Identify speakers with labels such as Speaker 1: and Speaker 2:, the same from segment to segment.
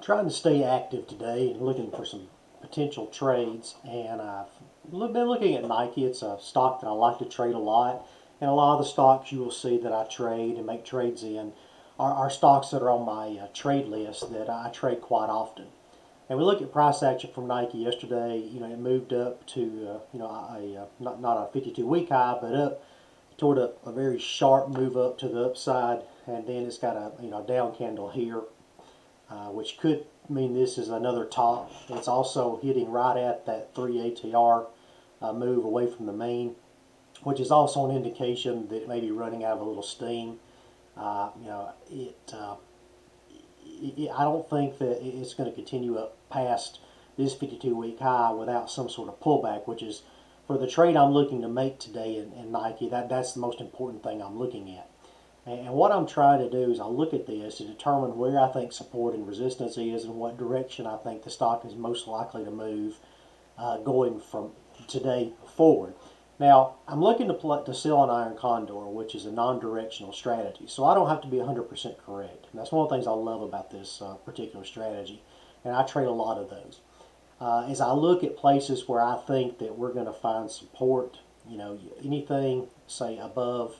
Speaker 1: Trying to stay active today and looking for some potential trades. And I've been looking at Nike. It's a stock that I like to trade a lot. And a lot of the stocks you will see that I trade and make trades in are stocks that are on my trade list that I trade quite often. And we look at price action from Nike yesterday. It moved up to not a 52-week high, but up toward a very sharp move up to the upside, and then it's got a down candle here, which could mean this is another top. It's also hitting right at that 3 ATR move away from the main, which is also an indication that it may be running out of a little steam. I don't think that it's going to continue up past this 52-week high without some sort of pullback, which is for the trade I'm looking to make today in Nike. That's the most important thing I'm looking at. And what I'm trying to do is I look at this to determine where I think support and resistance is and what direction I think the stock is most likely to move going from today forward. Now, I'm looking to sell an Iron Condor, which is a non-directional strategy, so I don't have to be 100% correct. And that's one of the things I love about this particular strategy, and I trade a lot of those. As I look at places where I think that we're going to find support, anything, say, above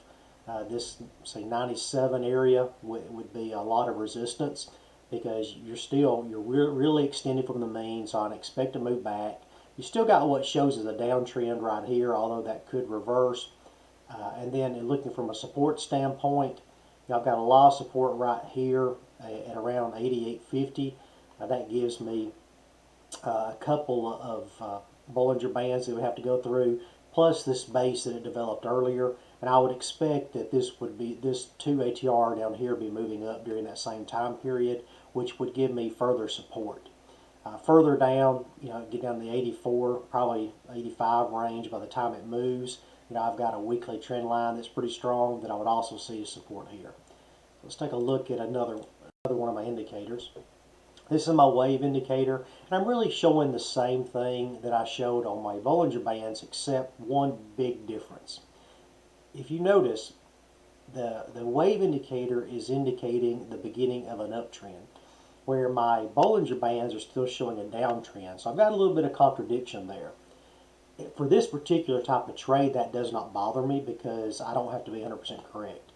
Speaker 1: this, say, 97 area would be a lot of resistance, because you're really extended from the mean, so I'd expect to move back. You still got what shows as a downtrend right here, although that could reverse. And then looking from a support standpoint, I've got a lot of support right here at around 88.50. That gives me a couple of Bollinger Bands that we have to go through, plus this base that it developed earlier. And I would expect that this 2 ATR down here be moving up during that same time period, which would give me further support. Further down, get down to the 84, probably 85 range by the time it moves. I've got a weekly trend line that's pretty strong that I would also see as support here. Let's take a look at another one of my indicators. This is my wave indicator, and I'm really showing the same thing that I showed on my Bollinger Bands, except one big difference. If you notice, the wave indicator is indicating the beginning of an uptrend, where my Bollinger Bands are still showing a downtrend. So I've got a little bit of contradiction there. For this particular type of trade, that does not bother me because I don't have to be 100% correct.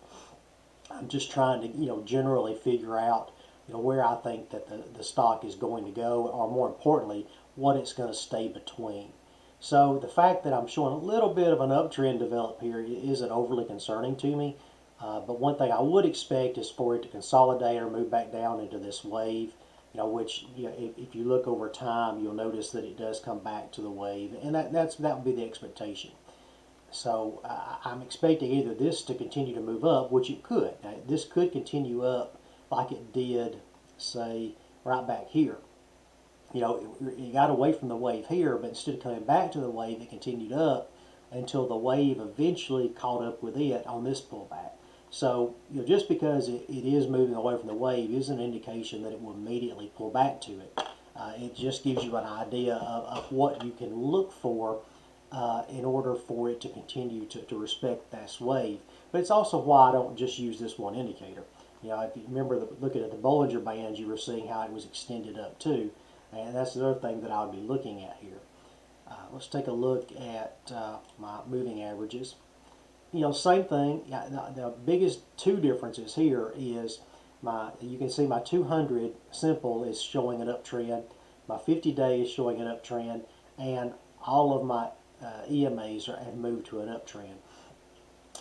Speaker 1: I'm just trying to, generally figure out, where I think that the stock is going to go, or more importantly, what it's going to stay between. So the fact that I'm showing a little bit of an uptrend develop here isn't overly concerning to me. But one thing I would expect is for it to consolidate or move back down into this wave, which if you look over time, you'll notice that it does come back to the wave, and that would be the expectation. So I'm expecting either this to continue to move up, which it could. Now, this could continue up like it did, say, right back here. It got away from the wave here, but instead of coming back to the wave, it continued up until the wave eventually caught up with it on this pullback. So, just because it is moving away from the wave isn't an indication that it will immediately pull back to it. It just gives you an idea of what you can look for in order for it to continue to respect this wave. But it's also why I don't just use this one indicator. If you remember looking at the Bollinger Bands, you were seeing how it was extended up too. And that's the other thing that I would be looking at here. Let's take a look at my moving averages. Same thing. The biggest two differences here is you can see my 200 simple is showing an uptrend, my 50-day is showing an uptrend, and all of my EMAs have moved to an uptrend.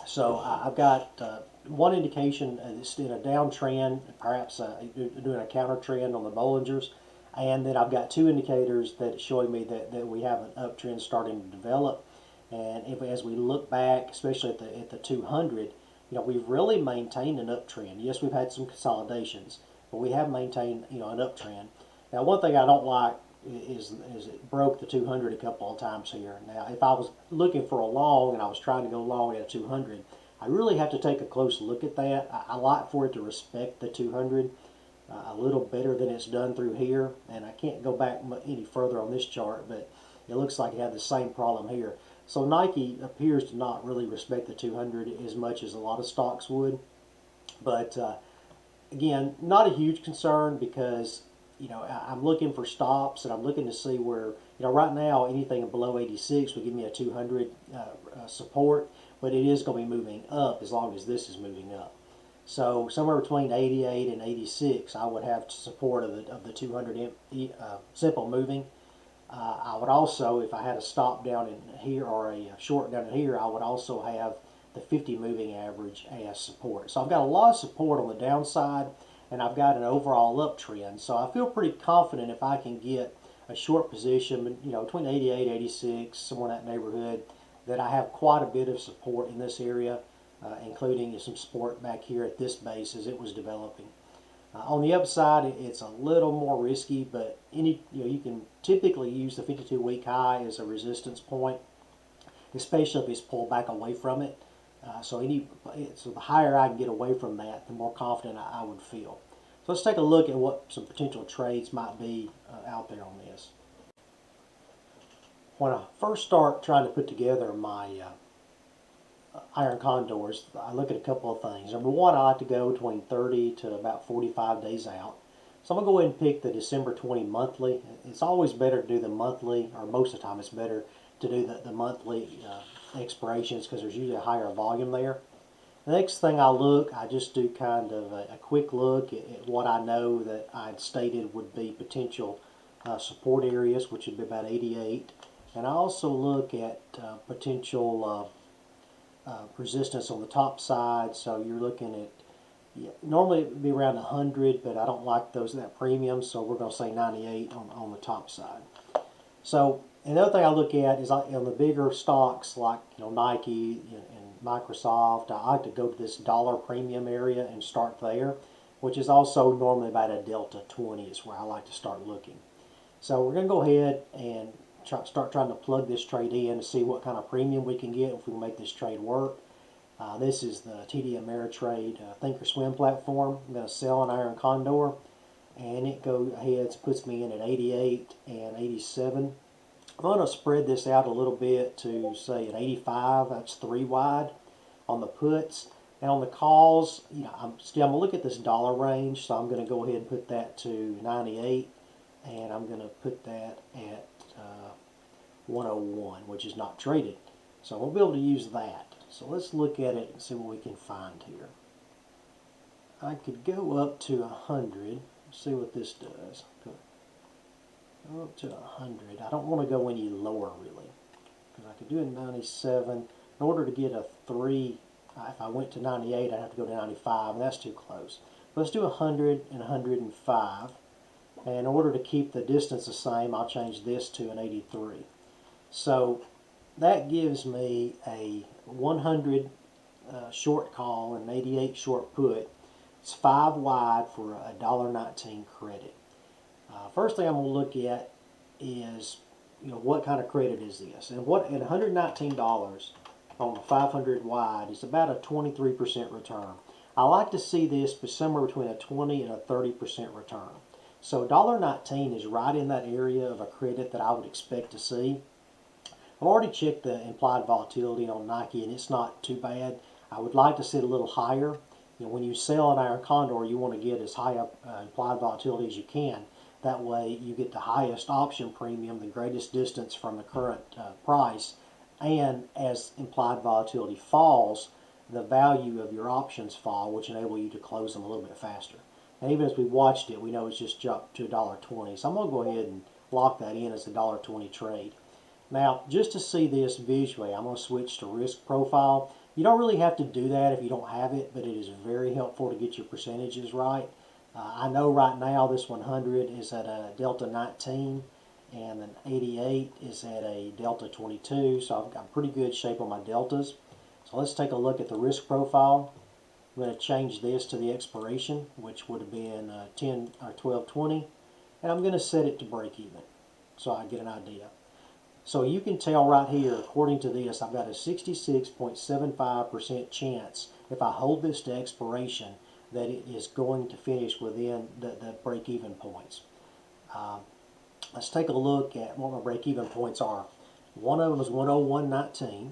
Speaker 1: So I've got one indication it's in a downtrend, perhaps doing a counter trend on the Bollingers, and then I've got two indicators that showing me that we have an uptrend starting to develop. And as we look back, especially at the 200, we've really maintained an uptrend. Yes, we've had some consolidations, but we have maintained an uptrend. Now, one thing I don't like is it broke the 200 a couple of times here. Now, if I was looking for a long and I was trying to go long at a 200, I really have to take a close look at that. I like for it to respect the 200 a little better than it's done through here. And I can't go back any further on this chart, but it looks like it had the same problem here. So Nike appears to not really respect the 200 as much as a lot of stocks would. But again, not a huge concern, because I'm looking for stops, and I'm looking to see where, right now anything below 86 would give me a 200 support, but it is going to be moving up as long as this is moving up. So somewhere between 88 and 86, I would have support of the 200 simple moving. I would also, if I had a stop down in here or a short down in here, I would also have the 50 moving average as support. So I've got a lot of support on the downside, and I've got an overall uptrend. So I feel pretty confident if I can get a short position, between 88, 86, somewhere in that neighborhood, that I have quite a bit of support in this area, including some support back here at this base as it was developing. On the upside, it's a little more risky, but you can typically use the 52-week high as a resistance point, especially if it's pulled back away from it. So the higher I can get away from that, the more confident I would feel. So let's take a look at what some potential trades might be out there on this. When I first start trying to put together my Iron Condors, I look at a couple of things. Number one, I like to go between 30 to about 45 days out. So I'm going to go ahead and pick the December 20 monthly. It's always better to do the monthly, or most of the time it's better to do the monthly expirations because there's usually a higher volume there. The next thing I just do kind of a quick look at what I know that I'd stated would be potential support areas, which would be about 88. And I also look at potential resistance on the top side. So you're looking at, normally it would be around 100, but I don't like that premium, so we're going to say 98 on the top side. So another thing I look at is on the bigger stocks like Nike and Microsoft, I like to go to this dollar premium area and start there, which is also normally about a delta 20 is where I like to start looking. So we're going to go ahead and start trying to plug this trade in to see what kind of premium we can get if we can make this trade work. This is the TD Ameritrade Thinkorswim platform. I'm going to sell an Iron Condor, and it goes ahead, puts me in at 88 and 87. I'm going to spread this out a little bit to say at 85. That's 3 wide on the puts. And on the calls, I'm going to look at this dollar range, so I'm going to go ahead and put that to 98, and I'm going to put that at 101, which is not traded. So we'll be able to use that. So let's look at it and see what we can find here. I could go up to 100. See what this does. Go up to 100. I don't want to go any lower really, because I could do a 97. In order to get a 3, if I went to 98, I'd have to go to 95, and that's too close. Let's do 100 and 105. And in order to keep the distance the same, I'll change this to an 83. So that gives me a 100 short call and an 88 short put. It's 5 wide for a $1.19 credit. First thing I'm going to look at is, what kind of credit is this? And at $119 on the 500 wide is about a 23% return. I like to see this somewhere between a 20 and a 30% return. So $1.19 is right in that area of a credit that I would expect to see. I've already checked the implied volatility on Nike, and it's not too bad. I would like to see it a little higher. When you sell an Iron Condor, you want to get as high up implied volatility as you can. That way you get the highest option premium, the greatest distance from the current price, and as implied volatility falls, the value of your options fall, which enable you to close them a little bit faster. And even as we watched it, we know it's just jumped to $1.20. So I'm going to go ahead and lock that in as a $1.20 trade. Now, just to see this visually, I'm going to switch to risk profile. You don't really have to do that if you don't have it, but it is very helpful to get your percentages right. I know right now this 100 is at a delta 19, and an 88 is at a delta 22, so I've got pretty good shape on my deltas. So let's take a look at the risk profile. I'm going to change this to the expiration, which would have been 10 or 12.20, and I'm going to set it to break even so I get an idea. So you can tell right here, according to this, I've got a 66.75% chance if I hold this to expiration that it is going to finish within the break-even points. Let's take a look at what my break-even points are. One of them is 101.19.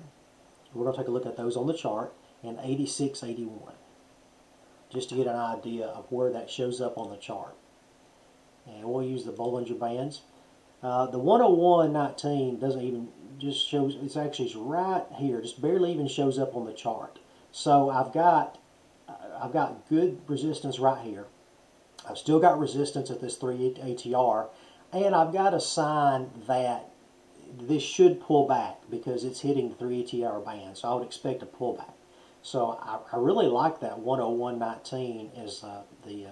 Speaker 1: We're going to take a look at those on the chart, and 86.81, just to get an idea of where that shows up on the chart. and we'll use the Bollinger Bands. The 101.19 doesn't even just shows, it's right here, just barely even shows up on the chart. So I've got good resistance right here. I've still got resistance at this 3 ATR, and I've got a sign that this should pull back because it's hitting the 3 ATR band, so I would expect a pullback. So I really like that 101.19 as the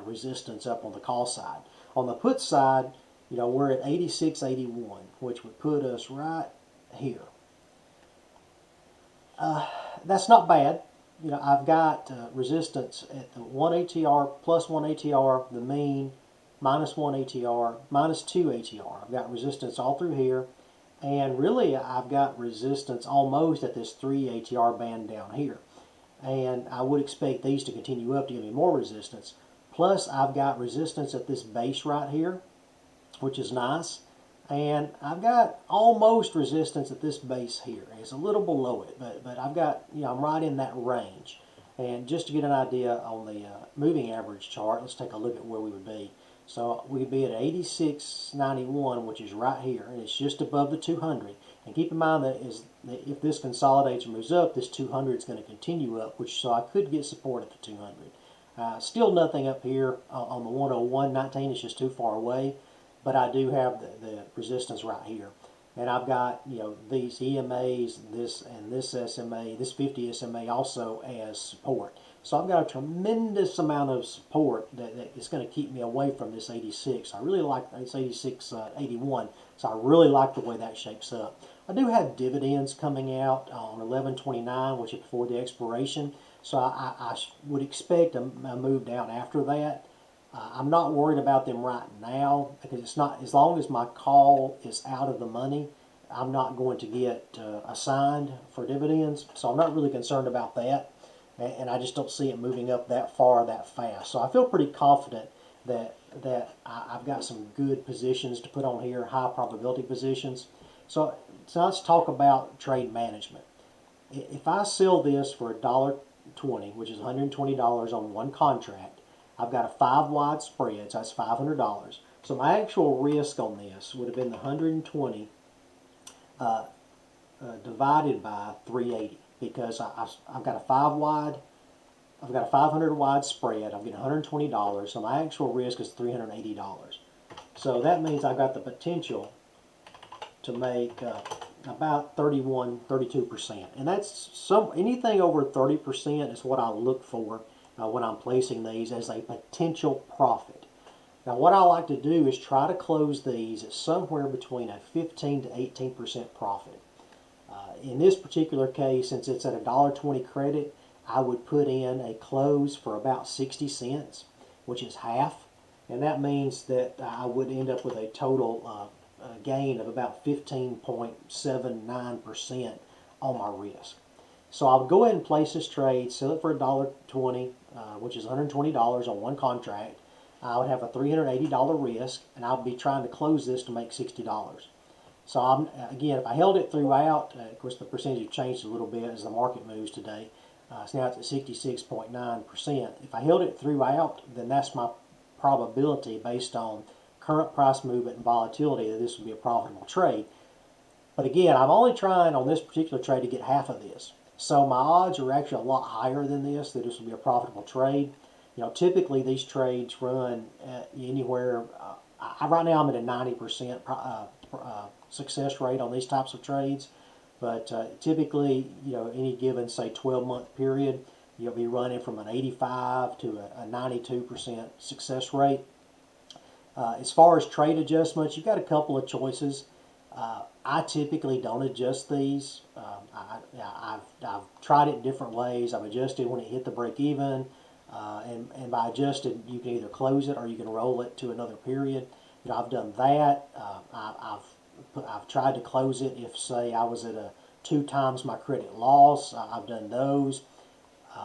Speaker 1: resistance up on the call side. On the put side, we're at 86.81, which would put us right here. That's not bad. I've got resistance at the 1 ATR, plus 1 ATR, the mean, minus 1 ATR, minus 2 ATR. I've got resistance all through here. And really, I've got resistance almost at this 3 ATR band down here. And I would expect these to continue up to give me more resistance. Plus, I've got resistance at this base right here, which is nice. And I've got almost resistance at this base here. It's a little below it, but I've got, I'm right in that range. And just to get an idea on the moving average chart, let's take a look at where we would be. So we'd be at 86.91, which is right here, and it's just above the 200. And keep in mind that if this consolidates and moves up, this 200 is going to continue up, so I could get support at the 200. Still nothing up here on the 101.19. It's just too far away. But I do have the resistance right here. And I've got, these EMAs, this SMA, this 50 SMA also as support. So I've got a tremendous amount of support that is going to keep me away from this 86. I really like this 86.81. So I really like the way that shapes up. I do have dividends coming out on 11/29, which is before the expiration. So I would expect a move down after that. I'm not worried about them right now because it's not, as long as my call is out of the money, I'm not going to get assigned for dividends. So I'm not really concerned about that. And I just don't see it moving up that far that fast. So I feel pretty confident that I've got some good positions to put on here, high probability positions. So let's talk about trade management. If I sell this for $1.20, which is $120 on one contract, I've got a 5 wide spread, so that's $500. So my actual risk on this would have been the 120 divided by 380 because I've got a 500 wide spread. I'm getting $120, so my actual risk is $380. So that means I've got the potential to make about 32%, and that's anything over 30% is what I look for when I'm placing these as a potential profit. Now what I like to do is try to close these at somewhere between a 15 to 18% profit. In this particular case, since it's at a $1.20 credit, I would put in a close for about 60 cents, which is half, and that means that I would end up with a total gain of about 15.79% on my risk. So I'll go ahead and place this trade, sell it for $1.20, which is $120 on one contract. I would have a $380 risk, and I'll be trying to close this to make $60. So again, if I held it throughout, of course the percentage changed a little bit as the market moves today. So now it's at 66.9%. If I held it throughout, then that's my probability based on current price movement and volatility that this would be a profitable trade. But again, I'm only trying on this particular trade to get half of this. So my odds are actually a lot higher than this, that this will be a profitable trade. Typically these trades run anywhere, right now I'm at a 90% success rate on these types of trades. But typically, any given, say, 12-month period, you'll be running from an 85 to a 92% success rate. As far as trade adjustments, you've got a couple of choices. I typically don't adjust these. I've tried it different ways. I've adjusted when it hit the break even, and by adjusted, you can either close it or you can roll it to another period. I've done that. I've tried to close it if, say, I was at a 2 times my credit loss. I've done those.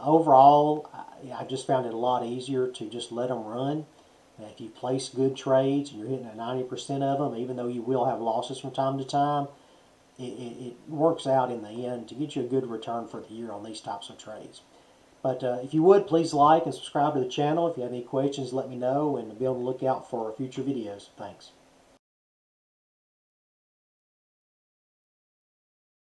Speaker 1: Overall, I just found it a lot easier to just let them run. If you place good trades and you're hitting at 90% of them, even though you will have losses from time to time, it works out in the end to get you a good return for the year on these types of trades. But if you would, please like and subscribe to the channel. If you have any questions, let me know, and be on the lookout for future videos. Thanks.